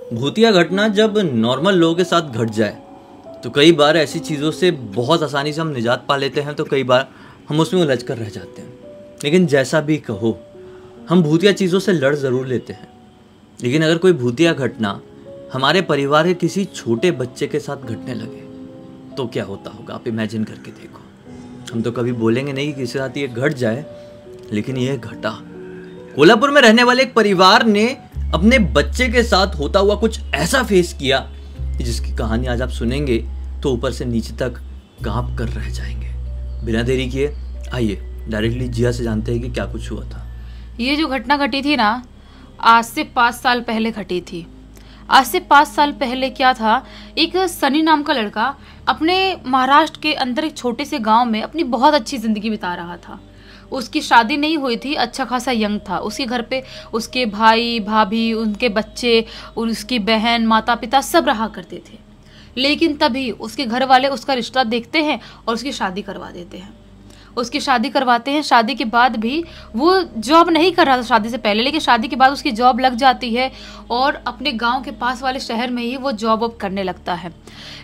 भूतिया घटना जब नॉर्मल लोगों के साथ घट जाए तो कई बार ऐसी चीज़ों से बहुत आसानी से हम निजात पा लेते हैं, तो कई बार हम उसमें उलझ कर रह जाते हैं। लेकिन जैसा भी कहो, हम भूतिया चीज़ों से लड़ ज़रूर लेते हैं, लेकिन अगर कोई भूतिया घटना हमारे परिवार के किसी छोटे बच्चे के साथ घटने लगे तो क्या होता होगा, आप इमेजिन करके देखो। हम तो कभी बोलेंगे नहीं कि किसी साथ ये घट जाए, लेकिन ये घटा। कोल्हापुर में रहने वाले एक परिवार ने अपने बच्चे के साथ होता हुआ कुछ ऐसा फेस किया जिसकी कहानी आज आप सुनेंगे तो ऊपर से नीचे तक कांप कर रह जाएंगे। बिना देरी किए आइए डायरेक्टली जिया से जानते हैं कि क्या कुछ हुआ था। ये जो घटना घटी थी ना, आज से 5 साल पहले घटी थी। आज से 5 साल पहले क्या था, एक सनी नाम का लड़का अपने महाराष्ट्र के अंदर एक छोटे से गांव में अपनी बहुत अच्छी ज़िंदगी बिता रहा था। उसकी शादी नहीं हुई थी, अच्छा खासा यंग था। उसके घर पे उसके भाई भाभी, उनके बच्चे, उसकी बहन, माता पिता सब रहा करते थे। लेकिन तभी उसके घर वाले उसका रिश्ता देखते हैं और उसकी शादी करवा देते हैं। उसकी शादी करवाते हैं। शादी के बाद भी वो जॉब नहीं कर रहा था शादी से पहले, लेकिन शादी के बाद उसकी जॉब लग जाती है और अपने गांव के पास वाले शहर में ही वो जॉब वॉब करने लगता है।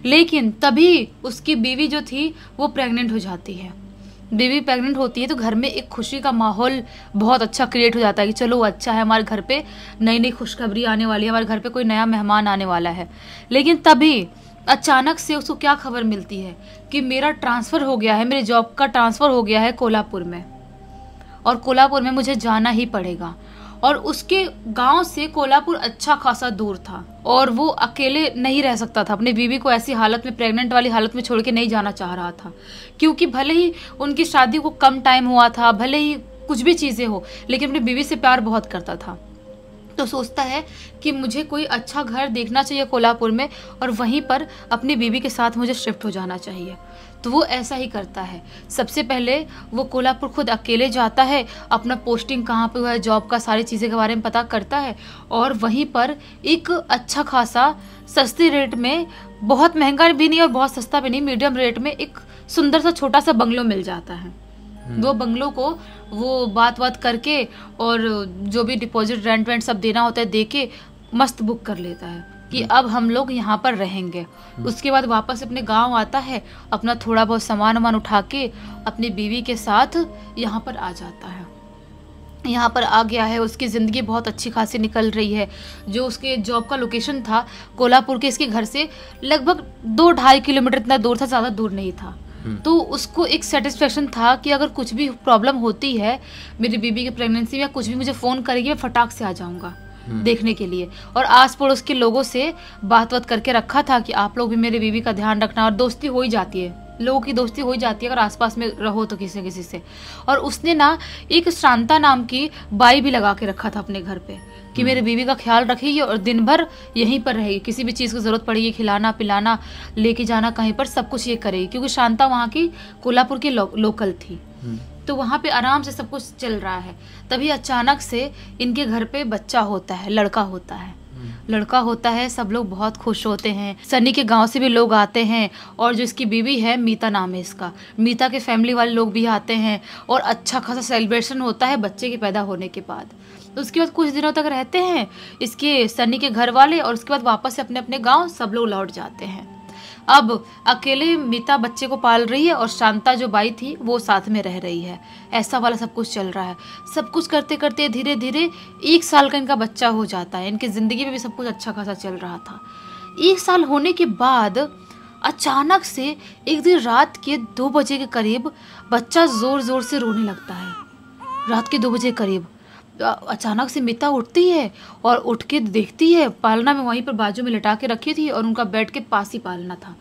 लेकिन तभी उसकी बीवी जो थी वो प्रेग्नेंट हो जाती है। बीवी प्रेग्नेंट होती है तो घर में एक खुशी का माहौल बहुत अच्छा क्रिएट हो जाता है कि चलो अच्छा है, हमारे घर पे नई नई खुशखबरी आने वाली है, हमारे घर पे कोई नया मेहमान आने वाला है। लेकिन तभी अचानक से उसको क्या खबर मिलती है कि मेरा ट्रांसफ़र हो गया है, मेरे जॉब का ट्रांसफ़र हो गया है कोल्हापुर में, और कोल्हापुर में मुझे जाना ही पड़ेगा। और उसके गांव से कोल्हापुर अच्छा खासा दूर था और वो अकेले नहीं रह सकता था। अपनी बीवी को ऐसी हालत में, प्रेग्नेंट वाली हालत में छोड़ के नहीं जाना चाह रहा था, क्योंकि भले ही उनकी शादी को कम टाइम हुआ था, भले ही कुछ भी चीज़ें हो, लेकिन अपनी बीवी से प्यार बहुत करता था। तो सोचता है कि मुझे कोई अच्छा घर देखना चाहिए कोल्हापुर में और वहीं पर अपनी बीवी के साथ मुझे शिफ्ट हो जाना चाहिए। तो वो ऐसा ही करता है। सबसे पहले वो कोल्हापुर खुद अकेले जाता है, अपना पोस्टिंग कहाँ पे हुआ है, जॉब का सारी चीज़ें के बारे में पता करता है और वहीं पर एक अच्छा खासा सस्ते रेट में, बहुत महंगा भी नहीं और बहुत सस्ता भी नहीं, मीडियम रेट में एक सुंदर सा छोटा सा बंगलो मिल जाता है। वो बंगलों को वो बात करके और जो भी डिपॉजिट रेंट वेंट सब देना होता है दे के मस्त बुक कर लेता है कि अब हम लोग यहाँ पर रहेंगे। उसके बाद वापस अपने गांव आता है, अपना थोड़ा बहुत सामान वामान उठा के अपनी बीवी के साथ यहाँ पर आ जाता है। यहाँ पर आ गया है, उसकी ज़िंदगी बहुत अच्छी खासी निकल रही है। जो उसके जॉब का लोकेशन था कोल्हापुर के इसके घर से लगभग 2-2.5 किलोमीटर इतना दूर था, ज़्यादा दूर नहीं था। तो उसको एक सेटिस्फेक्शन था कि अगर कुछ भी प्रॉब्लम होती है मेरी बीबी की प्रेगनेंसी में या कुछ भी, मुझे फ़ोन करेगी, मैं फटाक से आ जाऊँगा देखने के लिए। और आस पड़ोस के लोगों से बात करके रखा था कि आप लोग भी मेरी बीवी का ध्यान रखना, और दोस्ती हो ही जाती है, लोगों की दोस्ती हो ही जाती है अगर आसपास में रहो तो किसी किसी से। और उसने ना एक शांता नाम की बाई भी लगा के रखा था अपने घर पे कि मेरे बीवी का ख्याल रखेगी और दिन भर यहीं पर रहेगी, किसी भी चीज़ की ज़रूरत पड़ेगी, खिलाना पिलाना, लेके जाना कहीं पर, सब कुछ ये करेगी, क्योंकि शांता वहाँ की कोल्हापुर की लोकल थी। तो वहाँ पे आराम से सब कुछ चल रहा है। तभी अचानक से इनके घर पे बच्चा होता है, लड़का होता है। लड़का होता है, सब लोग बहुत खुश होते हैं। सनी के गांव से भी लोग आते हैं और जो इसकी बीवी है, मीता नाम है इसका, मीता के फैमिली वाले लोग भी आते हैं और अच्छा खासा सेलिब्रेशन होता है बच्चे के पैदा होने के बाद। तो उसके बाद कुछ दिनों तक रहते हैं इसके सनी के घर वाले और उसके बाद वापस से अपने अपने गाँव सब लोग लौट जाते हैं। अब अकेले मीता बच्चे को पाल रही है और शांता जो बाई थी वो साथ में रह रही है। ऐसा वाला सब कुछ चल रहा है। सब कुछ करते करते धीरे धीरे 1 साल का इनका बच्चा हो जाता है। इनकी ज़िंदगी में भी सब कुछ अच्छा खासा चल रहा था। 1 साल होने के बाद अचानक से एक दिन रात के 2 बजे के करीब बच्चा ज़ोर ज़ोर से रोने लगता है। रात के 2 बजे करीब अचानक से मीता उठती है और उठ के देखती है, पालना में वहीं पर बाजू में लिटा के रखी थी और उनका बेड के पास ही पालना था।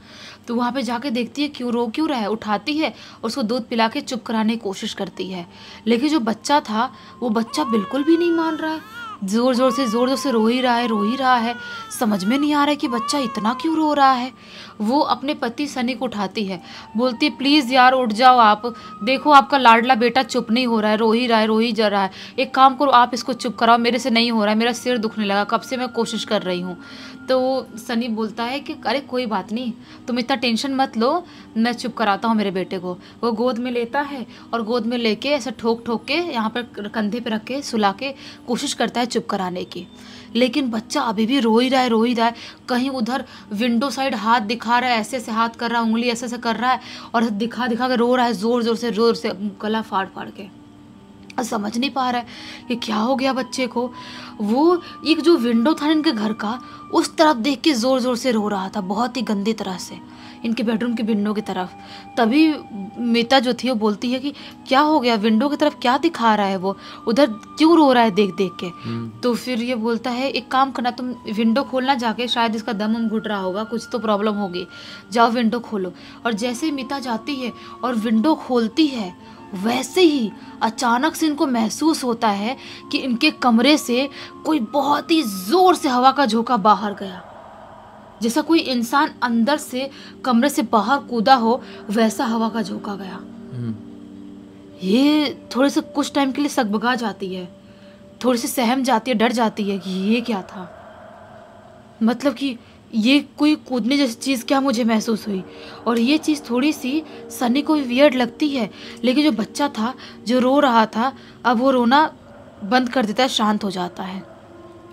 तो वहाँ पे जाके देखती है क्यों रहा है, उठाती है और उसको दूध पिला के चुप कराने की कोशिश करती है। लेकिन जो बच्चा था वो बच्चा बिल्कुल भी नहीं मान रहा है, ज़ोर ज़ोर से रो ही रहा है। समझ में नहीं आ रहा है कि बच्चा इतना क्यों रो रहा है। वो अपने पति सनी को उठाती है, बोलती है प्लीज़ यार उठ जाओ आप, देखो आपका लाडला बेटा चुप नहीं हो रहा है, रो ही जा रहा है, एक काम करो आप इसको चुप कराओ, मेरे से नहीं हो रहा है, मेरा सिर दुखने लगा, कब से मैं कोशिश कर रही हूँ। तो सनी बोलता है कि अरे कोई बात नहीं, तुम इतना टेंशन मत लो, मैं चुप कराता हूँ मेरे बेटे को। वो गोद में लेता है और गोद में लेके ऐसा ठोक के यहाँ पर कंधे पे रख के सुला के कोशिश करता है चुप कराने की, लेकिन बच्चा अभी भी रो ही रहा है, रो ही रहा है। कहीं उधर विंडो साइड हाथ दिखा रहा है, ऐसे ऐसे हाथ कर रहा है, उंगली ऐसे ऐसे कर रहा है और दिखा दिखा के रो रहा है, जोर जोर से गला फाड़ फाड़ के। और समझ नहीं पा रहा है कि क्या हो गया बच्चे को। वो एक जो विंडो था इनके घर का, उस तरफ देख के ज़ोर ज़ोर से रो रहा था, बहुत ही गंदी तरह से, इनके बेडरूम की विंडो की तरफ। तभी मीता जो थी वो बोलती है कि क्या हो गया, विंडो की तरफ क्या दिखा रहा है, वो उधर क्यों रो रहा है देख देख के। तो फिर ये बोलता है एक काम करना, तुम विंडो खोलना जाके, शायद इसका दम घुट रहा होगा, कुछ तो प्रॉब्लम होगी, जाओ विंडो खोलो। और जैसे ही मीता जाती है और विंडो खोलती है, वैसे ही अचानक से इनको महसूस होता है कि इनके कमरे से कोई बहुत ही जोर से हवा का झोंका बाहर गया, जैसा कोई इंसान अंदर से कमरे से बाहर कूदा हो, वैसा हवा का झोंका गया। ये थोड़े से कुछ टाइम के लिए सकबका जाती है, थोड़ी सी सहम जाती है, डर जाती है कि ये क्या था, मतलब कि ये कोई कूदने जैसी चीज़ क्या मुझे महसूस हुई। और ये चीज़ थोड़ी सी सनी को भी वियर्ड लगती है, लेकिन जो बच्चा था जो रो रहा था, अब वो रोना बंद कर देता है, शांत हो जाता है।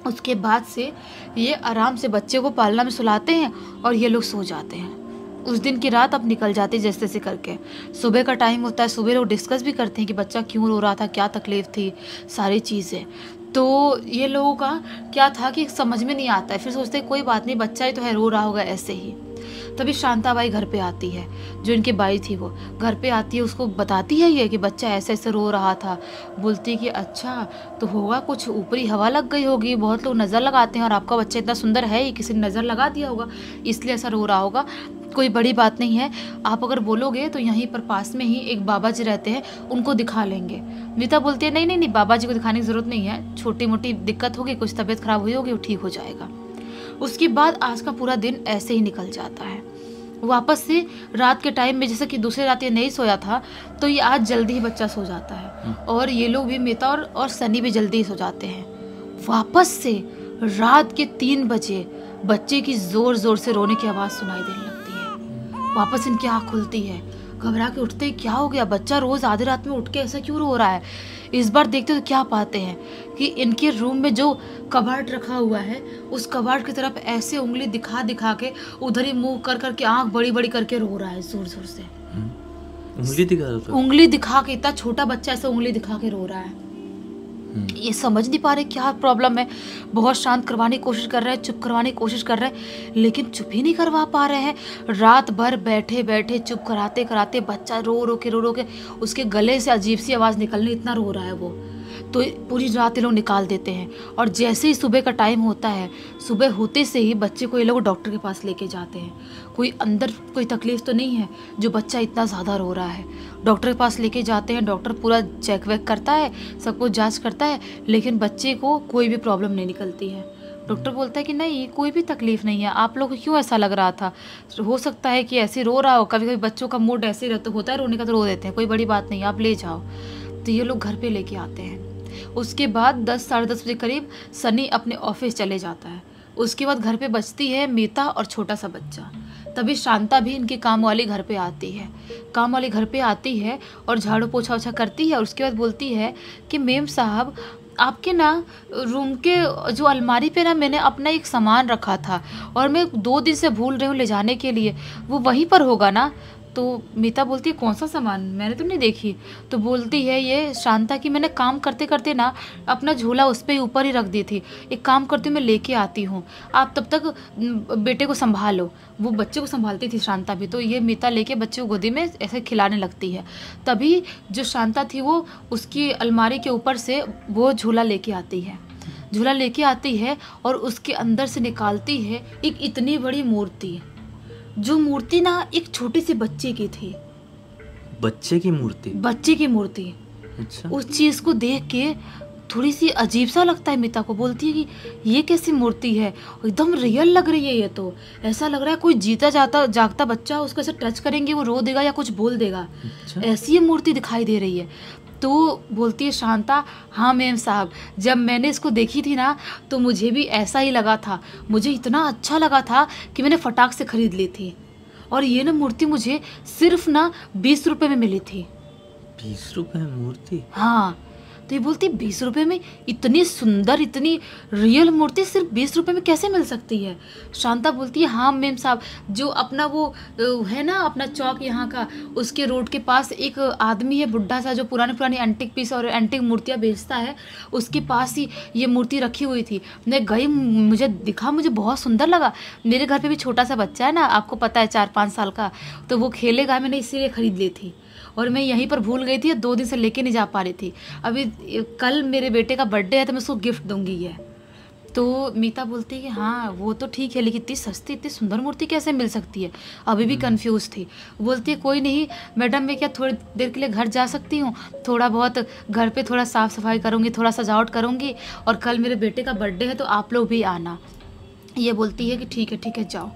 उसके बाद से ये आराम से बच्चे को पालना में सुलाते हैं और ये लोग सो जाते हैं। उस दिन की रात अब निकल जाती है जैसे तैसे करके। सुबह का टाइम होता है, सुबह लोग डिस्कस भी करते हैं कि बच्चा क्यों रो रहा था, क्या तकलीफ़ थी, सारी चीज़ें। तो ये लोगों का क्या था कि समझ में नहीं आता है, फिर सोचते हैं कोई बात नहीं, बच्चा ही तो है, रो रहा होगा ऐसे ही। तभी शांताबाई घर पे आती है, जो इनकी बाई थी, वो घर पे आती है, उसको बताती है ये कि बच्चा ऐसे ऐसे रो रहा था। बोलती है कि अच्छा तो होगा कुछ, ऊपरी हवा लग गई होगी, बहुत लोग नज़र लगाते हैं और आपका बच्चा इतना सुंदर है ही, किसी ने नज़र लगा दिया होगा इसलिए ऐसा रो रहा होगा, कोई बड़ी बात नहीं है। आप अगर बोलोगे तो यहीं पर पास में ही एक बाबा जी रहते हैं, उनको दिखा लेंगे। मीता बोलती है नहीं नहीं नहीं, बाबा जी को दिखाने की ज़रूरत नहीं है, छोटी मोटी दिक्कत होगी, कुछ तबीयत खराब हुई होगी, वो ठीक हो जाएगा। उसके बाद आज का पूरा दिन ऐसे ही निकल जाता है। वापस से रात के टाइम में, जैसे कि दूसरी रात ये नहीं सोया था, तो ये आज जल्दी ही बच्चा सो जाता है और ये लोग भी, मीता और सनी भी जल्दी ही सो जाते हैं। वापस से रात के 3 बजे बच्चे की जोर जोर से रोने की आवाज़ सुनाई देने लगती है। वापस इनकी आँख खुलती है, घबरा के उठते, क्या हो गया, बच्चा रोज़ आधी रात में उठ के ऐसा क्यों रो रहा है। इस बार देखते तो क्या पाते हैं कि इनके रूम में जो कबाड़ रखा हुआ है, उस कबाड़ की तरफ ऐसे उंगली दिखा दिखा के, उधर ही मुंह कर करके, आंख बड़ी बड़ी करके रो रहा है जोर जोर से। उंगली दिखा के, इतना छोटा बच्चा ऐसे उंगली दिखा के रो रहा है। ये समझ नहीं पा रहे क्या प्रॉब्लम है, बहुत शांत करवाने की कोशिश कर रहे हैं, चुप करवाने की कोशिश कर रहे हैं, लेकिन चुप ही नहीं करवा पा रहे हैं। रात भर बैठे बैठे चुप कराते कराते बच्चा रो रो के उसके गले से अजीब सी आवाज़ निकलने, इतना रो रहा है वो। तो पूरी रात ये लोग निकाल देते हैं और जैसे ही सुबह का टाइम होता है, सुबह होते से ही बच्चे को ये लोग डॉक्टर के पास लेके जाते हैं। कोई अंदर कोई तकलीफ़ तो नहीं है जो बच्चा इतना ज़्यादा रो रहा है। डॉक्टर के पास लेके जाते हैं, डॉक्टर पूरा चेक वेक करता है, सब कुछ जांच करता है, लेकिन बच्चे को कोई भी प्रॉब्लम नहीं निकलती है। डॉक्टर बोलता है कि नहीं, कोई भी तकलीफ़ नहीं है, आप लोग को क्यों ऐसा लग रहा था, हो सकता है कि ऐसे रो रहा हो, कभी कभी बच्चों का मूड ऐसे ही रहता होता है, रोने का तो रो देते हैं, कोई बड़ी बात नहीं, आप ले जाओ। तो ये लोग घर पे लेके आते हैं। उसके बाद 10 साढ़े 10 बजे करीब सनी अपने ऑफिस चले जाता है। उसके बाद घर पे बचती है मीता और छोटा सा बच्चा। तभी शांता भी इनकी काम वाली घर पे आती है। काम वाली घर पे आती है और झाड़ू पोछा ओछा करती है और उसके बाद बोलती है कि मेम साहब, आपके ना रूम के जो अलमारी पे ना मैंने अपना एक सामान रखा था और मैं 2 दिन से भूल रही हूँ ले जाने के लिए, वो वहीं पर होगा ना। तो मीता बोलती है कौन सा सामान, मैंने तो नहीं देखी। तो बोलती है ये शांता कि मैंने काम करते करते ना अपना झोला उस पर ऊपर ही रख दी थी, एक काम करती हूँ मैं लेके आती हूँ, आप तब तक बेटे को संभालो। वो बच्चे को संभालती थी शांता भी, तो ये मीता लेके बच्चे को गोदी में ऐसे खिलाने लगती है। तभी जो शांता थी वो उसकी अलमारी के ऊपर से वो झोला लेके आती है, झोला लेके आती है और उसके अंदर से निकालती है एक इतनी बड़ी मूर्ति, जो मूर्ति ना एक छोटे से बच्चे की थी। बच्चे की मूर्ति? बच्चे की मूर्ति। अच्छा। उस चीज़ को देख के थोड़ी सी अजीब सा लगता है मीता को। बोलती है कि ये कैसी मूर्ति है, एकदम रियल लग रही है, ये तो ऐसा लग रहा है कोई जीता जाता जागता बच्चा, उसको ऐसे टच करेंगे वो रो देगा या कुछ बोल देगा। अच्छा। ऐसी ये मूर्ति दिखाई दे रही है। तो बोलती है शांता, हाँ मेम साहब, जब मैंने इसको देखी थी ना तो मुझे भी ऐसा ही लगा था, मुझे इतना अच्छा लगा था कि मैंने फटाक से ख़रीद ली थी। और ये ना मूर्ति मुझे सिर्फ ना 20 रुपये में मिली थी। 20 रुपये में मूर्ति? हाँ। तो ये बोलती 20 रुपये में इतनी सुंदर, इतनी रियल मूर्ति सिर्फ 20 रुपये में कैसे मिल सकती है? शांता बोलती है हाँ मेम साहब, जो अपना वो है ना अपना चौक यहाँ का, उसके रोड के पास एक आदमी है बुढ़ा सा, जो पुराने पुराने एंटिक पीस और एंटिक मूर्तियाँ बेचता है, उसके पास ही ये मूर्ति रखी हुई थी। मैं गई, मुझे दिखा, मुझे बहुत सुंदर लगा। मेरे घर पे भी छोटा सा बच्चा है ना, आपको पता है 4-5 साल का, तो वो खेलेगा, मैंने इसीलिए ख़रीद ली थी। और मैं यहीं पर भूल गई थी, 2 दिन से लेके नहीं जा पा रही थी। अभी कल मेरे बेटे का बर्थडे है तो मैं उसको गिफ्ट दूंगी ये। तो मीता बोलती है कि हाँ वो तो ठीक है, लेकिन इतनी सस्ती इतनी सुंदर मूर्ति कैसे मिल सकती है? अभी भी कंफ्यूज थी। बोलती है कोई नहीं मैडम, मैं क्या थोड़ी देर के लिए घर जा सकती हूँ, थोड़ा बहुत घर पे थोड़ा साफ़ सफाई करूँगी, थोड़ा सजावट करूँगी, और कल मेरे बेटे का बर्थडे है तो आप लोग भी आना। ये बोलती है कि ठीक है जाओ।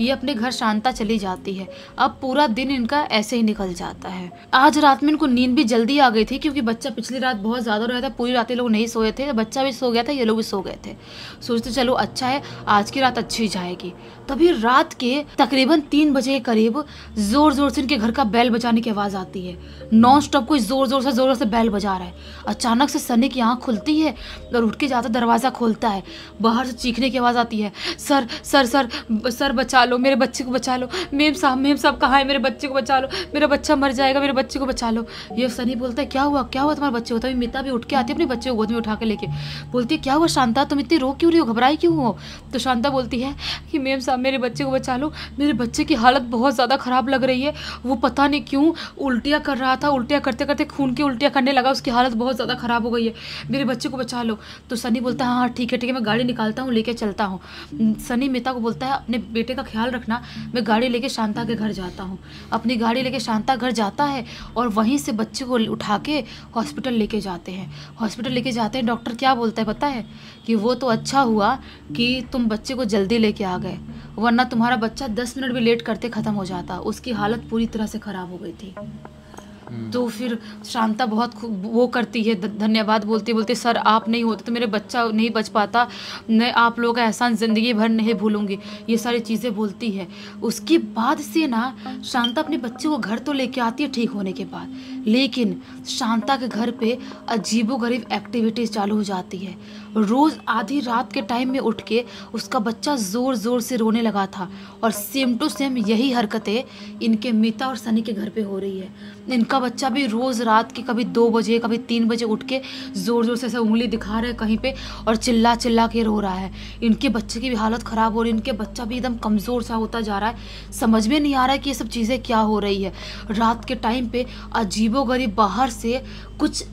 ये अपने घर शांता चली जाती है। अब पूरा दिन इनका ऐसे ही निकल जाता है। आज रात में इनको नींद भी जल्दी आ गई थी, क्योंकि बच्चा पिछली रात बहुत ज़्यादा रहा था, पूरी रात ये लोग नहीं सोए थे, बच्चा भी सो गया था, ये लोग भी सो गए थे। सोचते चलो अच्छा है, आज की रात अच्छी जाएगी। तभी रात के तकरीबन 3 बजे के करीब ज़ोर ज़ोर से इनके घर का बैल बजाने की आवाज़ आती है। नॉन स्टॉप कोई ज़ोर से बैल बजा रहा है। अचानक से सनी की आँख खुलती है और उठ के जाता दरवाज़ा खोलता है। बाहर से चीखने की आवाज़ आती है, सर सर सर सर बचा लो, मेरे बच्चे को बचा लो, मेम साहब कहाँ है, मेरे बच्चे को बचा लो, मेरा बच्चा मर जाएगा, मेरे बच्चे को बचा लो। ये सनी बोलता है क्या हुआ तुम्हारे बच्चे को? तभी मीता भी उठ के आती है अपने बच्चे को गोद में उठा के लेके। बोलती है क्या हुआ शांता, तुम इतनी रो क्यों रही हो, घबराई क्यों हो? तो शांता बोलती है कि मेम साहब मेरे बच्चे को बचा लो, मेरे बच्चे की हालत बहुत ज़्यादा ख़राब लग रही है, वो पता नहीं क्यों उल्टियाँ कर रहा था, उल्टियाँ करते करते खून की उल्टियाँ करने लगा, उसकी हालत बहुत ज़्यादा ख़राब हो गई है, मेरे बच्चे को बचा लो। तो सनी बोलता है हाँ ठीक है मैं गाड़ी निकालता हूँ, लेके चलता हूँ। सनी मीता को बोलता है अपने बेटे का ख्याल रखना, मैं गाड़ी लेके शांता के घर जाता हूँ। अपनी गाड़ी लेके शांता घर जाता है और वहीं से बच्चे को उठा के हॉस्पिटल लेके जाते हैं। डॉक्टर क्या बोलता है पता है कि वो तो अच्छा हुआ कि तुम बच्चे को जल्दी लेके आ गए, वरना तुम्हारा बच्चा 10 मिनट भी लेट करते ख़त्म हो जाता। उसकी हालत पूरी तरह से ख़राब हो गई थी। तो फिर शांता बहुत वो करती है, धन्यवाद बोलती सर आप नहीं होते तो मेरे बच्चा नहीं बच पाता, मैं आप लोगों का एहसान ज़िंदगी भर नहीं भूलूंगी, ये सारी चीज़ें बोलती है। उसके बाद से ना शांता अपने बच्चे को घर तो लेके आती है ठीक होने के बाद, लेकिन शांता के घर पे अजीबोगरीब एक्टिविटीज़ चालू हो जाती है। रोज़ आधी रात के टाइम में उठ के उसका बच्चा ज़ोर ज़ोर से रोने लगा था, और सेम टू सेम यही हरकतें इनके मीता और सनी के घर पे हो रही है। इनका बच्चा भी रोज़ रात के कभी 2 बजे कभी 3 बजे उठ के ज़ोर ज़ोर से ऐसे उंगली दिखा रहा है कहीं पे और चिल्ला चिल्ला के रो रहा है। इनके बच्चे की भी हालत ख़राब हो रही है, इनके बच्चा भी एकदम कमज़ोर सा होता जा रहा है। समझ में नहीं आ रहा है कि ये सब चीज़ें क्या हो रही है। रात के टाइम पे अजीबोगरीब बाहर से कुछ,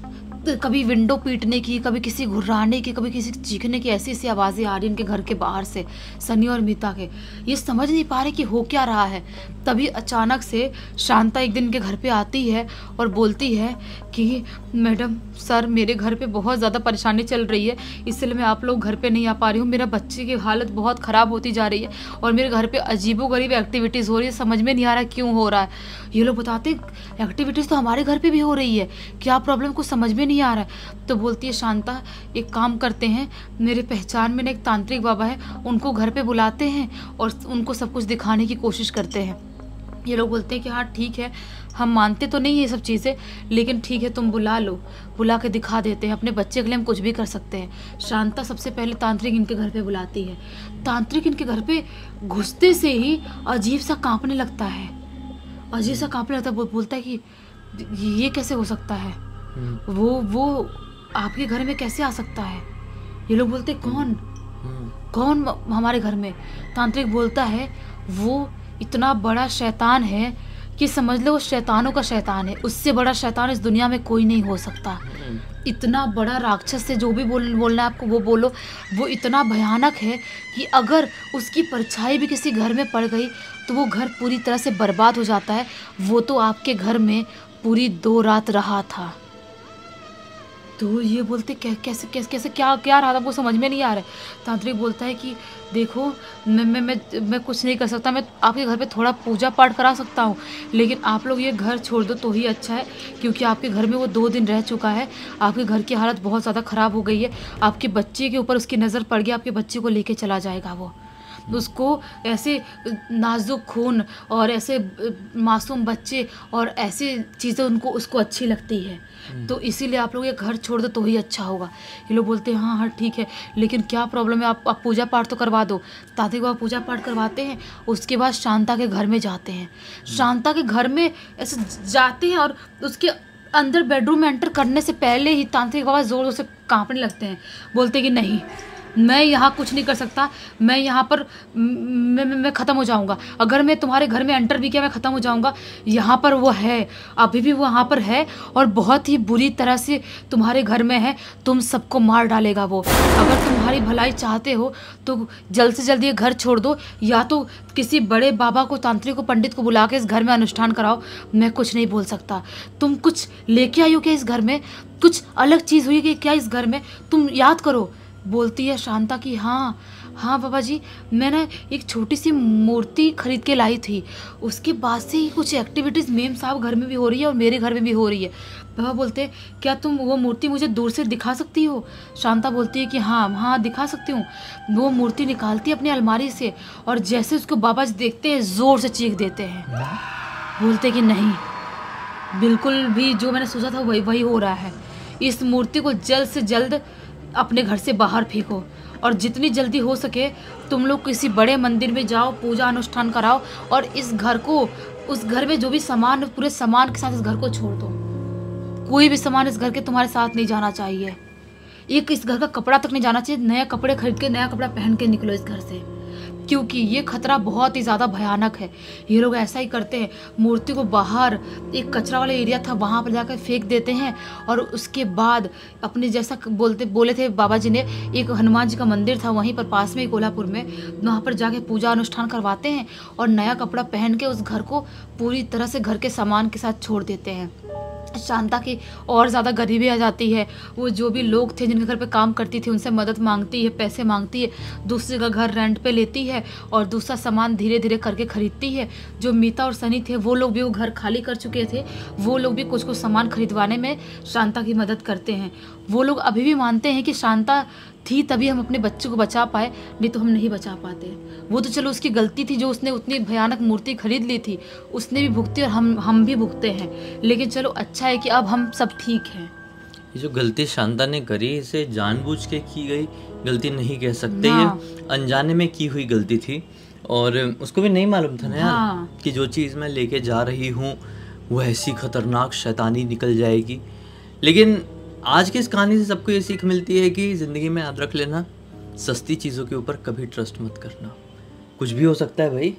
कभी विंडो पीटने की, कभी किसी घुर्राने की, कभी किसी चीखने की, ऐसी ऐसी आवाज़ें आ रही इनके घर के बाहर से सनी और मीता के। ये समझ नहीं पा रहे कि हो क्या रहा है। तभी अचानक से शांता एक दिन इनके घर पे आती है और बोलती है कि मैडम सर मेरे घर पे बहुत ज़्यादा परेशानी चल रही है, इसलिए मैं आप लोग घर पे नहीं आ पा रही हूँ, मेरा बच्चे की हालत बहुत ख़राब होती जा रही है और मेरे घर पे अजीबोगरीब एक्टिविटीज़ हो रही है, समझ में नहीं आ रहा क्यों हो रहा है। ये लोग बताते एक्टिविटीज़ तो हमारे घर पे भी हो रही है, क्या प्रॉब्लम कुछ समझ में नहीं आ रहा है। तो बोलती है शांता एक काम करते हैं, मेरे पहचान में एक तांत्रिक बाबा है, उनको घर पे बुलाते हैं और उनको सब कुछ दिखाने की कोशिश करते हैं। ये लोग बोलते हैं कि हाँ ठीक है, हम मानते तो नहीं ये सब चीज़ें, लेकिन ठीक है तुम बुला लो, बुला के दिखा देते हैं, अपने बच्चे के लिए हम कुछ भी कर सकते हैं। शांता सबसे पहले तांत्रिक इनके घर पे बुलाती है। तांत्रिक इनके घर पे घुसते से ही अजीब सा कांपने लगता है, अजीब सा कांपने लगता है। बोलता है कि ये कैसे हो सकता है, वो आपके घर में कैसे आ सकता है। ये लोग बोलते कौन हमारे घर में। तांत्रिक बोलता है वो इतना बड़ा शैतान है कि समझ लो वो शैतानों का शैतान है, उससे बड़ा शैतान इस दुनिया में कोई नहीं हो सकता। इतना बड़ा राक्षस से जो भी बोलना है आपको वो बोलो, वो इतना भयानक है कि अगर उसकी परछाई भी किसी घर में पड़ गई तो वो घर पूरी तरह से बर्बाद हो जाता है। वो तो आपके घर में पूरी 2 रात रहा था। तो ये बोलते कैसे क्या रहा था, वो समझ में नहीं आ रहा है। तांत्रिक बोलता है कि देखो मैं कुछ नहीं कर सकता, मैं आपके घर पे थोड़ा पूजा पाठ करा सकता हूँ, लेकिन आप लोग ये घर छोड़ दो तो ही अच्छा है, क्योंकि आपके घर में वो 2 दिन रह चुका है, आपके घर की हालत बहुत ज़्यादा ख़राब हो गई है, आपके बच्चे के ऊपर उसकी नज़र पड़ गई, आपके बच्चे को लेके चला जाएगा वो। उसको ऐसे नाजुक खून और ऐसे मासूम बच्चे और ऐसी चीज़ें उसको अच्छी लगती है। तो इसीलिए आप लोग ये घर छोड़ दो तो ही अच्छा होगा। ये लोग बोलते हैं हाँ हाँ ठीक है, लेकिन क्या प्रॉब्लम है, आप पूजा पाठ तो करवा दो। तांत्रिक बाबा पूजा पाठ करवाते हैं, उसके बाद शांता के घर में जाते हैं। शांता के घर में ऐसे जाते हैं और उसके अंदर बेडरूम में एंटर करने से पहले ही तांत्रिक बाबा जोर जोर से कांपने लगते हैं। बोलते कि नहीं, मैं यहाँ कुछ नहीं कर सकता, मैं यहाँ पर मैं ख़त्म हो जाऊँगा। अगर मैं तुम्हारे घर में एंटर भी किया मैं ख़त्म हो जाऊँगा। यहाँ पर वो है, अभी भी वो वहाँ पर है और बहुत ही बुरी तरह से तुम्हारे घर में है, तुम सबको मार डालेगा वो। अगर तुम्हारी भलाई चाहते हो तो जल्द से जल्द ये घर छोड़ दो, या तो किसी बड़े बाबा को, तांत्रिक को, पंडित को बुला के इस घर में अनुष्ठान कराओ। मैं कुछ नहीं बोल सकता। तुम कुछ लेके आई हो क्या इस घर में? कुछ अलग चीज़ हुई कि क्या इस घर में? तुम याद करो। बोलती है शांता कि हाँ हाँ बाबा जी, मैंने एक छोटी सी मूर्ति खरीद के लाई थी, उसके बाद से ही कुछ एक्टिविटीज़ मेम साहब घर में भी हो रही है और मेरे घर में भी हो रही है। बाबा बोलते क्या तुम वो मूर्ति मुझे दूर से दिखा सकती हो? शांता बोलती है कि हाँ हाँ दिखा सकती हूँ। वो मूर्ति निकालती है अपनी अलमारी से और जैसे उसको बाबा जी देखते हैं ज़ोर से चीख देते हैं। बोलते कि नहीं, बिल्कुल भी जो मैंने सोचा था वही हो रहा है। इस मूर्ति को जल्द से जल्द अपने घर से बाहर फेंको और जितनी जल्दी हो सके तुम लोग किसी बड़े मंदिर में जाओ, पूजा अनुष्ठान कराओ और इस घर को, उस घर में जो भी सामान, पूरे सामान के साथ इस घर को छोड़ दो। कोई भी सामान इस घर के तुम्हारे साथ नहीं जाना चाहिए। एक इस घर का कपड़ा तक नहीं जाना चाहिए। नया कपड़े खरीद के, नया कपड़ा पहन के निकलो इस घर से, क्योंकि ये खतरा बहुत ही ज़्यादा भयानक है। ये लोग ऐसा ही करते हैं, मूर्ति को बाहर एक कचरा वाला एरिया था वहाँ पर जाकर फेंक देते हैं और उसके बाद अपने जैसा बोले थे बाबा जी ने, एक हनुमान जी का मंदिर था वहीं पर पास में ही कोल्हापुर में, वहाँ पर जाके पूजा अनुष्ठान करवाते हैं और नया कपड़ा पहन के उस घर को पूरी तरह से घर के सामान के साथ छोड़ देते हैं। शांता की और ज़्यादा गरीबी आ जाती है। वो जो भी लोग थे जिनके घर पे काम करती थी उनसे मदद मांगती है, पैसे मांगती है, दूसरे का घर रेंट पे लेती है और दूसरा सामान धीरे धीरे करके खरीदती है। जो मीता और सनी थे वो लोग भी वो घर खाली कर चुके थे, वो लोग भी कुछ कुछ सामान खरीदवाने में शांता की मदद करते हैं। वो लोग अभी भी मानते हैं कि शांता थी तभी हम अपने बच्चे को बचा पाए, नहीं तो हम नहीं बचा पाते। वो तो चलो उसकी गलती थी जो उसने उतनी भयानक मूर्ति खरीद ली थी, उसने भी भुगती और हम भी भुगते हैं, लेकिन चलो अच्छा है कि अब हम सब ठीक हैं। ये जो गलती शांता ने करी इसे जानबूझ के की गई गलती नहीं कह सकते, ये अनजाने में की हुई गलती थी और उसको भी नहीं मालूम था ना यार कि जो चीज़ मैं लेके जा रही हूँ वो ऐसी खतरनाक शैतानी निकल जाएगी। लेकिन आज की इस कहानी से सबको ये सीख मिलती है कि ज़िंदगी में याद रख लेना, सस्ती चीज़ों के ऊपर कभी ट्रस्ट मत करना। कुछ भी हो सकता है भाई।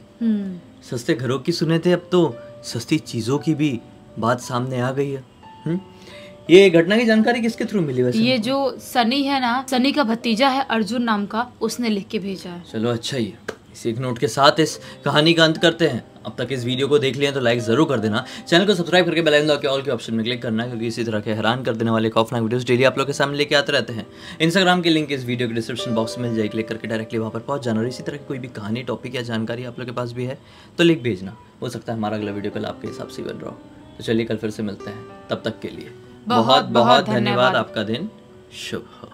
सस्ते घरों की सुने थे, अब तो सस्ती चीज़ों की भी बात सामने आ गई है। ये घटना की जानकारी किसके थ्रू मिली वैसे? ये जो सनी है ना, सनी का भतीजा है अर्जुन नाम का, उसने लिख के भेजा है। चलो अच्छा ही है। इसी एक नोट के साथ इस कहानी का अंत करते हैं। अब तक इस वीडियो को देख लिया तो लाइक जरूर कर देना, चैनल को सब्सक्राइब करके बेल आइकन दबा के ऑल के ऑप्शन में क्लिक करना, क्योंकि इसी तरह के हैरान कर देने वाले खौफनाक वीडियोस डेली आप लोग के सामने लेके आते रहते हैं। इंस्टाग्राम की लिंक इस वीडियो के डिस्क्रिप्शन बॉक्स में मिल जाएगी, क्लिक करके डायरेक्टली वहाँ पर पहुँच जाना। और इसी तरह की कोई भी कहानी, टॉपिक या जानकारी आप लोग के पास भी है तो लिंक भेजना, हो सकता है हमारा अगला वीडियो कल आपके हिसाब से बन रहा हो। तो चलिए कल फिर से मिलते हैं, तब तक के लिए बहुत बहुत धन्यवाद। आपका दिन शुभ हो।